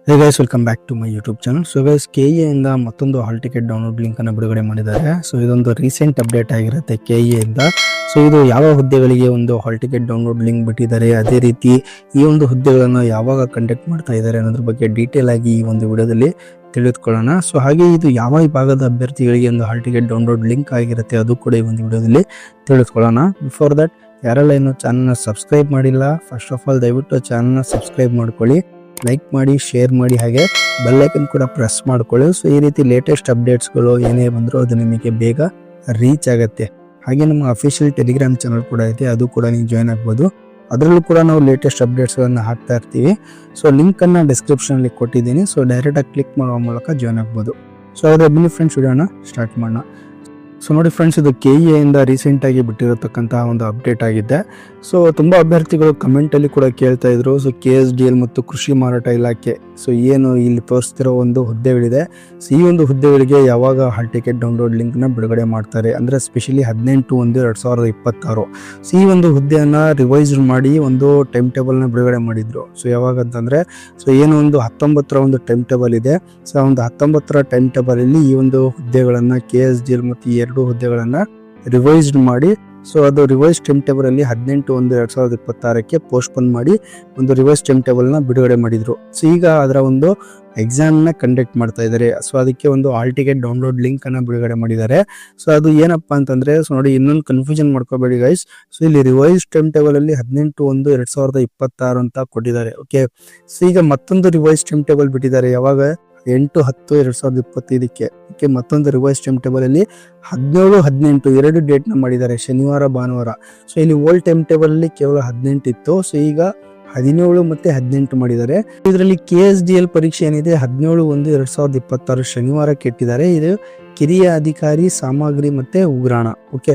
Hey guys, welcome back to my YouTube channel. So guys, KA ಇಂದ ಮತ್ತೊಂದು ಹಾಲ್ ticket download link ಅನ್ನು ಬಿಡುಗಡೆ ಮಾಡಿದ್ದಾರೆ. ಸೊ ಇದೊಂದು ರೀಸೆಂಟ್ ಅಪ್ಡೇಟ್ ಆಗಿರುತ್ತೆ KA ಇಂದ. ಸೊ ಇದು ಯಾವ ಹುದ್ದೆಗಳಿಗೆ ಒಂದು ಹಾಲ್ ಟಿಕೆಟ್ ಡೌನ್ಲೋಡ್ ಲಿಂಕ್ ಬಿಟ್ಟಿದ್ದಾರೆ, ಅದೇ ರೀತಿ ಈ ಒಂದು ಹುದ್ದೆಗಳನ್ನು ಯಾವಾಗ ಕಂಡಕ್ಟ್ ಮಾಡ್ತಾ ಇದ್ದಾರೆ ಅನ್ನೋದ್ರ ಬಗ್ಗೆ ಡೀಟೇಲ್ ಆಗಿ ಈ ಒಂದು ವಿಡಿಯೋದಲ್ಲಿ ತಿಳಿದುಕೊಳ್ಳೋಣ. ಸೊ ಹಾಗೆ ಇದು ಯಾವ ವಿಭಾಗದ ಅಭ್ಯರ್ಥಿಗಳಿಗೆ ಒಂದು ಹಾಲ್ ಟಿಕೆಟ್ ಡೌನ್ಲೋಡ್ ಲಿಂಕ್ ಆಗಿರುತ್ತೆ ಅದು ಕೂಡ ಈ ಒಂದು ವಿಡಿಯೋದಲ್ಲಿ ತಿಳಿದುಕೊಳ್ಳೋಣ. ಬಿಫೋರ್ ದಟ್, ಯಾರೆಲ್ಲ ಇನ್ನೂ ಚಾನಲ್ನ ಸಬ್ಸ್ಕ್ರೈಬ್ ಮಾಡಿಲ್ಲ, ಫಸ್ಟ್ ಆಫ್ ಆಲ್ ದಯವಿಟ್ಟು ಚಾನಲ್ನ ಸಬ್ಸ್ಕ್ರೈಬ್ ಮಾಡ್ಕೊಳ್ಳಿ, ಲೈಕ್ ಮಾಡಿ, ಶೇರ್ ಮಾಡಿ, ಹಾಗೆ ಬೆಲ್ ಐಕನ್ ಕೂಡ ಪ್ರೆಸ್ ಮಾಡ್ಕೊಳ್ಳಿ. ಸೊ ಈ ರೀತಿ ಲೇಟೆಸ್ಟ್ ಅಪ್ಡೇಟ್ಸ್ಗಳು ಏನೇ ಬಂದರೂ ಅದು ನಿಮಗೆ ಬೇಗ ರೀಚ್ ಆಗುತ್ತೆ. ಹಾಗೆ ನಮ್ಮ ಅಫಿಷಿಯಲ್ ಟೆಲಿಗ್ರಾಮ್ ಚಾನಲ್ ಕೂಡ ಇದೆ, ಅದು ಕೂಡ ನೀವು ಜಾಯ್ನ್ ಆಗ್ಬೋದು. ಅದರಲ್ಲೂ ಕೂಡ ನಾವು ಲೇಟೆಸ್ಟ್ ಅಪ್ಡೇಟ್ಸ್ಗಳನ್ನು ಹಾಕ್ತಾ ಇರ್ತೀವಿ. ಸೊ ಲಿಂಕನ್ನು ಡಿಸ್ಕ್ರಿಪ್ಷನಲ್ಲಿ ಕೊಟ್ಟಿದ್ದೀನಿ. ಸೊ ಡೈರೆಕ್ಟಾಗಿ ಕ್ಲಿಕ್ ಮಾಡುವ ಮೂಲಕ ಜಾಯ್ನ್ ಆಗ್ಬೋದು. ಸೊ ಅದರ ಬನ್ನಿ ಫ್ರೆಂಡ್ಸ್, ವಿಡಿಯೋನ ಸ್ಟಾರ್ಟ್ ಮಾಡೋಣ. ಸೊ ನೋಡಿ ಫ್ರೆಂಡ್ಸ್, ಇದು KA ಇಂದ ರೀಸೆಂಟ್ ಆಗಿ ಬಿಟ್ಟಿರತಕ್ಕಂತಹ ಒಂದು ಅಪ್ಡೇಟ್ ಆಗಿದೆ. ಸೊ ತುಂಬಾ ಅಭ್ಯರ್ಥಿಗಳು ಕಮೆಂಟ್ ಅಲ್ಲಿ ಕೂಡ ಕೇಳ್ತಾ ಇದ್ರು, ಸೊ KSDL ಮತ್ತು ಕೃಷಿ ಮಾರಾಟ ಇಲಾಖೆ, ಸೊ ಏನು ಇಲ್ಲಿ ತೋರಿಸ್ತಿರೋ ಒಂದು ಹುದ್ದೆಗಳಿದೆ, ಸೊ ಈ ಒಂದು ಹುದ್ದೆಗಳಿಗೆ ಯಾವಾಗ ಹಾಲ್ ಟಿಕೆಟ್ ಡೌನ್ಲೋಡ್ ಲಿಂಕ್ ನ ಬಿಡುಗಡೆ ಮಾಡ್ತಾರೆ ಅಂದ್ರೆ ಸ್ಪೆಷಲಿ 18/1/2026. ಸೊ ಈ ಒಂದು ಹುದ್ದೆಯನ್ನ ರಿವೈಸ್ ಮಾಡಿ ಒಂದು ಟೈಮ್ ಟೇಬಲ್ ನ ಬಿಡುಗಡೆ ಮಾಡಿದ್ರು. ಸೊ ಯಾವಾಗ ಅಂತಂದ್ರೆ, ಸೊ ಏನು ಒಂದು 19ರ ಒಂದು ಟೈಮ್ ಟೇಬಲ್ ಇದೆ. ಸೊ ಒಂದು 19ರ ಟೈಮ್ ಟೇಬಲ್ ಅಲ್ಲಿ ಈ ಒಂದು ಹುದ್ದೆಗಳನ್ನ KSDL ಮತ್ತು ಈ ಎರಡು ಹುದ್ದೆಗಳನ್ನ ರಿವೈಸ್ಡ್ ಮಾಡಿ, ಸೊ ಅದು ರಿವೈಸ್ ಟೈಮ್ ಟೇಬಲ್ ಅಲ್ಲಿ 18/1/2026ಕ್ಕೆ ಪೋಸ್ಟ್ಪೋನ್ ಮಾಡಿ ಒಂದು ರಿವೈಸ್ ಟೈಮ್ ಟೇಬಲ್ ನ ಬಿಡುಗಡೆ ಮಾಡಿದ್ರು. ಸೊ ಈಗ ಅದರ ಒಂದು ಎಕ್ಸಾಮ್ ನ ಕಂಡಕ್ಟ್ ಮಾಡ್ತಾ ಇದ್ದಾರೆ. ಸೊ ಅದಕ್ಕೆ ಒಂದು ಹಾಲ್ ಟಿಕೆಟ್ ಡೌನ್ಲೋಡ್ ಲಿಂಕ್ ಅನ್ನ ಬಿಡುಗಡೆ ಮಾಡಿದ್ದಾರೆ. ಸೊ ಅದು ಏನಪ್ಪಾ ಅಂತಂದ್ರೆ, ಸೊ ನೋಡಿ, ಇನ್ನೊಂದು ಕನ್ಫ್ಯೂಷನ್ ಮಾಡ್ಕೋಬೇಡಿ ಗೈಸ್. ಸೊ ಇಲ್ಲಿ ರಿವೈಸ್ ಟೈಮ್ ಟೇಬಲ್ ಅಲ್ಲಿ 18/1/2026 ಅಂತ ಕೊಟ್ಟಿದ್ದಾರೆ. ಓಕೆ, ಸೊ ಈಗ ಮತ್ತೊಂದು ರಿವೈಸ್ ಟೈಮ್ ಟೇಬಲ್ ಬಿಟ್ಟಿದ್ದಾರೆ. ಯಾವಾಗ 8/10/2025ಕ್ಕೆ ಮತ್ತೊಂದು ರಿವೈಸ್ ಟೈಮ್ ಟೇಬಲ್ ಅಲ್ಲಿ 17-18 ಎರಡು ಡೇಟ್ ನ ಮಾಡಿದ್ದಾರೆ, ಶನಿವಾರ ಭಾನುವಾರ. ಸೊ ಇಲ್ಲಿ ಓಲ್ಡ್ ಟೈಮ್ ಟೇಬಲ್ ಅಲ್ಲಿ ಕೇವಲ 18 ಇತ್ತು. ಸೊ ಈಗ 17 ಮತ್ತೆ 18 ಮಾಡಿದ್ದಾರೆ. ಇದರಲ್ಲಿ KSDL ಪರೀಕ್ಷೆ ಏನಿದೆ 17/1/2026 ಶನಿವಾರಕ್ಕೆ ಇಟ್ಟಿದ್ದಾರೆ. ಇದು ಕಿರಿಯ ಅಧಿಕಾರಿ ಸಾಮಗ್ರಿ ಮತ್ತೆ ಉಗ್ರಾಣ. ಓಕೆ,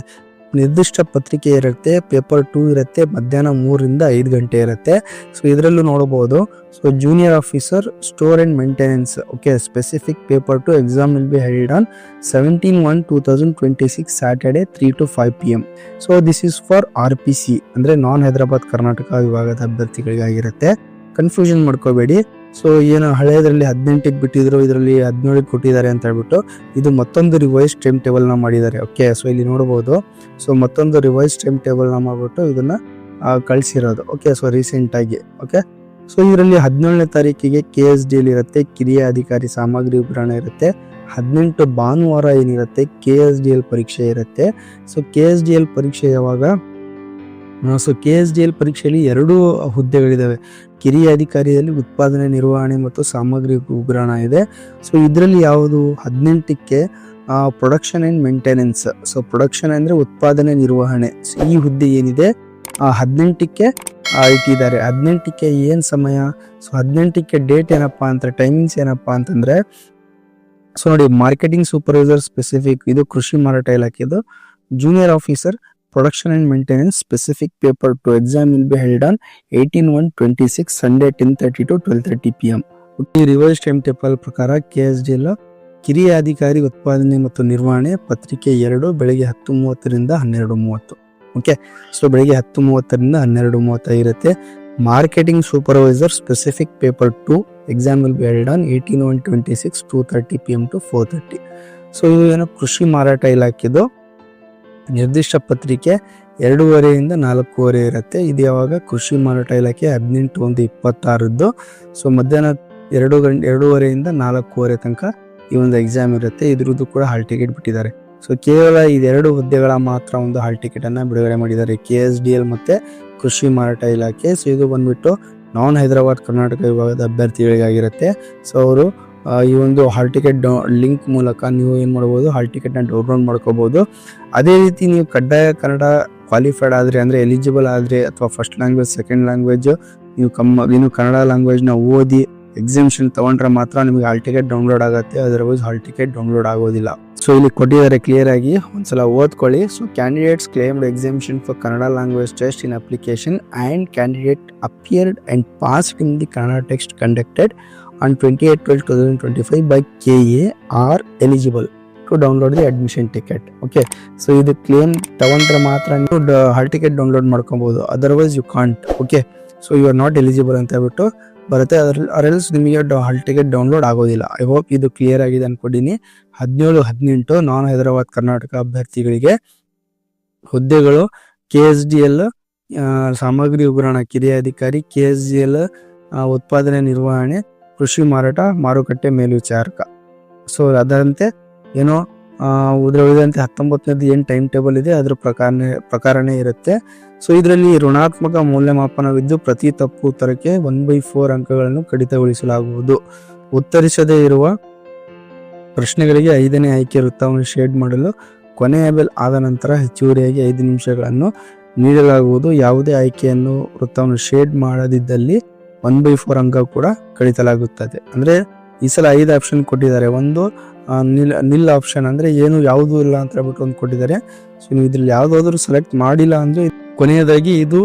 ನಿರ್ದಿಷ್ಟ ಪತ್ರಿಕೆ ಇರುತ್ತೆ, ಪೇಪರ್ 2 ಇರುತ್ತೆ, ಮಧ್ಯಾಹ್ನ 3ರಿಂದ 5 ಗಂಟೆ ಇರುತ್ತೆ. ಸೊ ಇದರಲ್ಲೂ ನೋಡಬಹುದು. So junior officer store and maintenance, okay, specific paper 2 exam will be held on 17/1/2026 Saturday 3 to 5 PM. So this is for RPC ಅಂದ್ರೆ ನಾನ್ ಹೈದರಾಬಾದ್ ಕರ್ನಾಟಕ ವಿಭಾಗದ ಅಭ್ಯರ್ಥಿಗಳಿಗಾಗಿರುತ್ತೆ. ಕನ್ಫ್ಯೂಷನ್ ಮಾಡ್ಕೋಬೇಡಿ. ಸೊ ಏನು ಹಳೆಯದ್ರಲ್ಲಿ 18ಕ್ಕೆ ಬಿಟ್ಟಿದ್ರು, ಇದರಲ್ಲಿ 17ಕ್ಕೆ ಕೊಟ್ಟಿದ್ದಾರೆ ಅಂತ ಹೇಳ್ಬಿಟ್ಟು ಇದು ಮತ್ತೊಂದು ರಿವೈಸ್ ಟೈಮ್ ಟೇಬಲ್ ನ ಮಾಡಿದ್ದಾರೆ. ಓಕೆ, ಸೊ ಇಲ್ಲಿ ನೋಡಬಹುದು. ಸೊ ಮತ್ತೊಂದು ರಿವೈಸ್ ಟೈಮ್ ಟೇಬಲ್ ನ ಮಾಡ್ಬಿಟ್ಟು ಇದನ್ನ ಕಳಿಸಿರೋದು. ಓಕೆ, ಸೊ ರೀಸೆಂಟ್ ಆಗಿ. ಓಕೆ, ಸೊ ಇದರಲ್ಲಿ 17ನೇ ತಾರೀಕಿಗೆ KSDL ಇರುತ್ತೆ, ಕಿರಿಯ ಅಧಿಕಾರಿ ಸಾಮಗ್ರಿ ಉಗ್ರಾಣ ಇರುತ್ತೆ. 18 ಭಾನುವಾರ ಏನಿರುತ್ತೆ KSDL ಪರೀಕ್ಷೆ ಇರುತ್ತೆ. ಸೊ KSDL ಪರೀಕ್ಷೆ ಯಾವಾಗ? ಸೊ KSDL ಪರೀಕ್ಷೆಯಲ್ಲಿ 2 ಹುದ್ದೆಗಳಿದಾವೆ. ಕಿರಿಯ ಅಧಿಕಾರಿಯಲ್ಲಿ ಉತ್ಪಾದನೆ, ನಿರ್ವಹಣೆ ಮತ್ತು ಸಾಮಗ್ರಿ ಉಗ್ರಾಣ ಇದೆ. ಸೊ ಇದರಲ್ಲಿ ಯಾವುದು 18ಕ್ಕೆ production and maintenance. So production ಅಂದ್ರೆ ಉತ್ಪಾದನೆ, ನಿರ್ವಹಣೆ. ಸೊ ಈ ಹುದ್ದೆ ಏನಿದೆ 18ಕ್ಕೆ ಇಟ್ಟಿದ್ದಾರೆ. 18ಕ್ಕೆ ಏನ್ ಸಮಯ? ಸೊ 18ಕ್ಕೆ ಡೇಟ್ ಏನಪ್ಪಾ ಅಂತ, ಟೈಮಿಂಗ್ಸ್ ಏನಪ್ಪಾ ಅಂತಂದ್ರೆ, ಸೊ ನೋಡಿ, ಮಾರ್ಕೆಟಿಂಗ್ ಸೂಪರ್ವೈಸರ್ ಸ್ಪೆಸಿಫಿಕ್, ಇದು ಕೃಷಿ ಮಾರಾಟ ಇಲಾಖೆದು. Junior officer production and maintenance specific paper 2 exam will be held on 18/1/26 Sunday 10:30 to 12:30 PM. ಈ ರಿವೈಸ್ ಟೈಮ್ ಟೇಬಲ್ ಪ್ರಕಾರ KSDL ಕಿರಿಯ ಅಧಿಕಾರಿ ಉತ್ಪಾದನೆ ಮತ್ತು ನಿರ್ವಹಣೆ ಪತ್ರಿಕೆ 2 ಬೆಳಗ್ಗೆ 10:30ರಿಂದ 12:30. ಓಕೆ, ಸೊ ಬೆಳಗ್ಗೆ 10:30ರಿಂದ 12:30 ಇರುತ್ತೆ. Marketing supervisor specific paper 2 exam will be held on 18/1/26 2:30 PM to 4:30. So ಇದು ಏನೋ ಕೃಷಿ ಮಾರಾಟ ಇಲಾಖೆದು ನಿರ್ದಿಷ್ಟ ಪತ್ರಿಕೆ 2:30ರಿಂದ 4:30 ಇರುತ್ತೆ. ಇದು ಯಾವಾಗ? ಕೃಷಿ ಮಾರಾಟ ಇಲಾಖೆ 18/1/26. ಸೊ ಮಧ್ಯಾಹ್ನ 2:30ರಿಂದ 4:30 ತನಕ ಈ ಒಂದು ಎಕ್ಸಾಮ್ ಇರುತ್ತೆ. ಇದ್ರದ್ದು ಕೂಡ ಹಾಲ್ ಟಿಕೆಟ್ ಬಿಟ್ಟಿದ್ದಾರೆ. ಸೊ ಕೇವಲ ಇದೆರಡು ಹುದ್ದೆಗಳ ಮಾತ್ರ ಒಂದು ಹಾಲ್ ಟಿಕೆಟ್ ಅನ್ನ ಬಿಡುಗಡೆ ಮಾಡಿದ್ದಾರೆ, KSDL ಮತ್ತೆ ಕೃಷಿ ಮಾರಾಟ ಇಲಾಖೆ. ಸೊ ಇದು ಬಂದ್ಬಿಟ್ಟು ನಾನ್ ಹೈದರಾಬಾದ್ ಕರ್ನಾಟಕ ವಿಭಾಗದ ಅಭ್ಯರ್ಥಿಗಳಿಗಾಗಿರುತ್ತೆ. ಸೊ ಅವರು ಈ ಒಂದು ಹಾಲ್ ಟಿಕೆಟ್ ಲಿಂಕ್ ಮೂಲಕ ನೀವು ಏನ್ ಮಾಡಬಹುದು, ಹಾಲ್ ಟಿಕೆಟ್ ನ ಡೌನ್ಲೋಡ್ ಮಾಡ್ಕೋಬಹುದು. ಅದೇ ರೀತಿ ನೀವು ಕಡ್ಡಾಯ ಕನ್ನಡ ಕ್ವಾಲಿಫೈಡ್ ಆದ್ರೆ, ಅಂದ್ರೆ ಎಲಿಜಿಬಲ್ ಆದ್ರೆ, ಅಥವಾ ಫಸ್ಟ್ ಲ್ಯಾಂಗ್ವೇಜ್, ಸೆಕೆಂಡ್ ಲ್ಯಾಂಗ್ವೇಜ್ ನೀವು ಕನ್ನಡ ಲ್ಯಾಂಗ್ವೇಜ್ ನ ಓದಿ ಎಕ್ಸಾಮಿಷನ್ ತಗೊಂಡ್ರೆ ಮಾತ್ರ ನಿಮಗೆ ಹಾಲ್ ಟಿಕೆಟ್ ಡೌನ್ಲೋಡ್ ಆಗುತ್ತೆ, ಅದರ್ವೈಸ್ ಹಾಲ್ ಟಿಕೆಟ್ ಡೌನ್ಲೋಡ್ ಆಗೋದಿಲ್ಲ. ಸೊ ಇಲ್ಲಿ ಕೊಟ್ಟಿದ್ದಾರೆ ಕ್ಲಿಯರ್ ಆಗಿ, ಒಂದ್ಸಲ ಓದ್ಕೊಳ್ಳಿ. So candidates claimed examination for Kannada language test in application and candidate appeared and passed in the Kannada test conducted on 28/12/2025 by KA are eligible to download the admission ticket. Okay, so ಇದು claim ತಗೊಂಡ್ರೆ ಮಾತ್ರ ನೀವು hall ticket download ಮಾಡ್ಕೊಬಹುದು, otherwise you can't. Okay, so you are not eligible ಅಂತ ಹೇಳ್ಬಿಟ್ಟು ಬರುತ್ತೆ. ಅದ್ರಲ್ಲಿ ನಿಮಗೆ ಹಾಲ್ ಟಿಕೆಟ್ ಡೌನ್ಲೋಡ್ ಆಗೋದಿಲ್ಲ. ಐ ಹೋಪ್ ಇದು ಕ್ಲಿಯರ್ ಆಗಿದೆ ಅನ್ಕೊಂಡಿನಿ. 17-18 ನಾನ್ ಹೈದರಾಬಾದ್ ಕರ್ನಾಟಕ ಅಭ್ಯರ್ಥಿಗಳಿಗೆ ಹುದ್ದೆಗಳು KSDL ಸಾಮಗ್ರಿ ಉಗ್ರಾಣ ಕಿರಿಯ ಅಧಿಕಾರಿ, KSDL ಉತ್ಪಾದನೆ ನಿರ್ವಹಣೆ, ಕೃಷಿ ಮಾರಾಟ ಮಾರುಕಟ್ಟೆ ಮೇಲ್ವಿಚಾರಕ. ಸೊ ಅದರಂತೆ ಏನೋ ಉಳಿದಂತೆ 19ನೇದು ಏನು ಟೈಮ್ ಟೇಬಲ್ ಇದೆ ಅದ್ರ ಪ್ರಕಾರನೇ ಇರುತ್ತೆ. ಸೊ ಇದರಲ್ಲಿ ಋಣಾತ್ಮಕ ಮೌಲ್ಯಮಾಪನವಿದ್ದು ಪ್ರತಿ ತಪ್ಪು ಉತ್ತರಕ್ಕೆ 1/4 ಅಂಕಗಳನ್ನು ಕಡಿತಗೊಳಿಸಲಾಗುವುದು. ಉತ್ತರಿಸದೇ ಇರುವ ಪ್ರಶ್ನೆಗಳಿಗೆ 5ನೇ ಆಯ್ಕೆ ವೃತ್ತವನ್ನು ಶೇಡ್ ಮಾಡಲು ಕೊನೆಯ ಬೆಲ್ ಆದ ನಂತರ ಹೆಚ್ಚುವರಿಯಾಗಿ 5 ನಿಮಿಷಗಳನ್ನು ನೀಡಲಾಗುವುದು. ಯಾವುದೇ ಆಯ್ಕೆಯನ್ನು ವೃತ್ತವನ್ನು ಶೇಡ್ ಮಾಡದಿದ್ದಲ್ಲಿ 1/4 ಅಂಕ ಕೂಡ ಕಡಿತಲಾಗುತ್ತದೆ. ಅಂದ್ರೆ ಈ ಸಲ 5 ಆಪ್ಷನ್ ಕೊಟ್ಟಿದ್ದಾರೆ. ಒಂದು ನಿಲ್ ಆಪ್ಷನ್ ಅಂದ್ರೆ ಏನು ಯಾವುದು ಇಲ್ಲ ಅಂತ ಹೇಳ್ಬಿಟ್ಟು ಒಂದು ಕೊಟ್ಟಿದ್ದಾರೆ. ಸೊ ನೀವು ಇದ್ರಲ್ಲಿ ಯಾವ್ದಾದ್ರು ಸೆಲೆಕ್ಟ್ ಮಾಡಿಲ್ಲ ಅಂದ್ರೆ ಕೊನೆಯದಾಗಿ ಇದು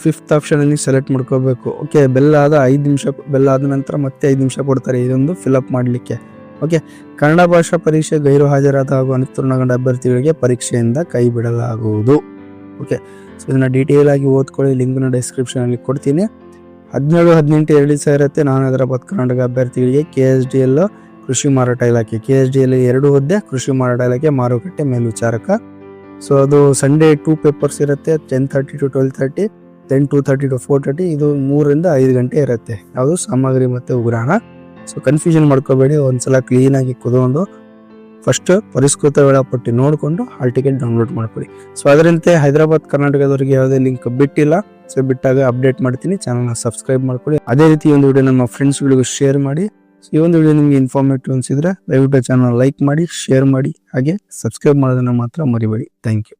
5th ಆಪ್ಷನ್ ಅಲ್ಲಿ ಸೆಲೆಕ್ಟ್ ಮಾಡ್ಕೋಬೇಕು. ಓಕೆ, ಬೆಲ್ ಆದ 5 ನಿಮಿಷ, ಬೆಲ್ ಆದ ನಂತರ ಮತ್ತೆ 5 ನಿಮಿಷ ಕೊಡ್ತಾರೆ ಇದೊಂದು ಫಿಲ್ಅಪ್ ಮಾಡ್ಲಿಕ್ಕೆ. ಓಕೆ, ಕನ್ನಡ ಭಾಷಾ ಪರೀಕ್ಷೆ ಗೈರು ಹಾಜರಾದ ಹಾಗೂ ಅನುತ್ತೀರ್ಣಗೊಂಡ ಅಭ್ಯರ್ಥಿಗಳಿಗೆ ಪರೀಕ್ಷೆಯಿಂದ ಕೈ ಬಿಡಲಾಗುವುದು. ಓಕೆ, ಸೊ ಇದನ್ನ ಡೀಟೇಲ್ ಆಗಿ ಓದ್ಕೊಳ್ಳಿ, ಲಿಂಕ್ನ ಡಿಸ್ಕ್ರಿಪ್ಷನ್ ಅಲ್ಲಿ ಕೊಡ್ತೀನಿ. 17-18 2 ದಿವಸ ಇರುತ್ತೆ. ನಾನ್ ಹೈದರಾಬಾದ್ ಕರ್ನಾಟಕ ಅಭ್ಯರ್ಥಿಗಳಿಗೆ KSDL ಕೃಷಿ ಮಾರಾಟ ಇಲಾಖೆ, KSDL 2 ಹುದ್ದೆ, ಕೃಷಿ ಮಾರಾಟ ಇಲಾಖೆ ಮಾರುಕಟ್ಟೆ ಮೇಲ್ವಿಚಾರಕ. ಸೊ ಅದು ಸಂಡೇ 2 ಪೇಪರ್ಸ್ ಇರುತ್ತೆ, 10:30 to 12:30, then 2:30 to 4:30. ಇದು 3 ರಿಂದ 5 ಗಂಟೆ ಇರುತ್ತೆ. ಯಾವುದು ಸಾಮಗ್ರಿ ಮತ್ತೆ ಉಗ್ರಾಣ. ಸೊ ಕನ್ಫ್ಯೂಷನ್ ಮಾಡ್ಕೋಬೇಡಿ, ಒಂದ್ಸಲ ಕ್ಲೀನ್ ಆಗಿ ಕುತ್ಕೊಂಡು ಫಸ್ಟ್ ಪರಿಷ್ಕೃತ ವೇಳಾಪಟ್ಟಿ ನೋಡಿಕೊಂಡು ಹಾಲ್ ಟಿಕೆಟ್ ಡೌನ್ಲೋಡ್ ಮಾಡ್ಕೊಳ್ಳಿ. ಸೊ ಅದರಂತೆ ಹೈದರಾಬಾದ್ ಕರ್ನಾಟಕದವರಿಗೆ ಯಾವುದೇ ಲಿಂಕ್ ಬಿಟ್ಟಿಲ್ಲ. ಸೊ ಬಿಟ್ಟಾಗ ಅಪ್ಡೇಟ್ ಮಾಡ್ತೀನಿ. ಚಾನಲ್ನ ಸಬ್ಸ್ಕ್ರೈಬ್ ಮಾಡ್ಕೊಳ್ಳಿ. ಅದೇ ರೀತಿ ಒಂದು ವಿಡಿಯೋ ನಮ್ಮ ಫ್ರೆಂಡ್ಸ್ಗಳಿಗೂ ಶೇರ್ ಮಾಡಿ. ಸೊ ಈ ಒಂದು ವಿಡಿಯೋ ನಿಮಗೆ ಇನ್ಫಾರ್ಮೇಟಿವ್ ಅನ್ಸಿದ್ರೆ ದಯವಿಟ್ಟು ಚಾನಲ್ ಲೈಕ್ ಮಾಡಿ, ಶೇರ್ ಮಾಡಿ, ಹಾಗೆ ಸಬ್ಸ್ಕ್ರೈಬ್ ಮಾಡೋದನ್ನ ಮಾತ್ರ ಮರಿಬೇಡಿ. Thank you.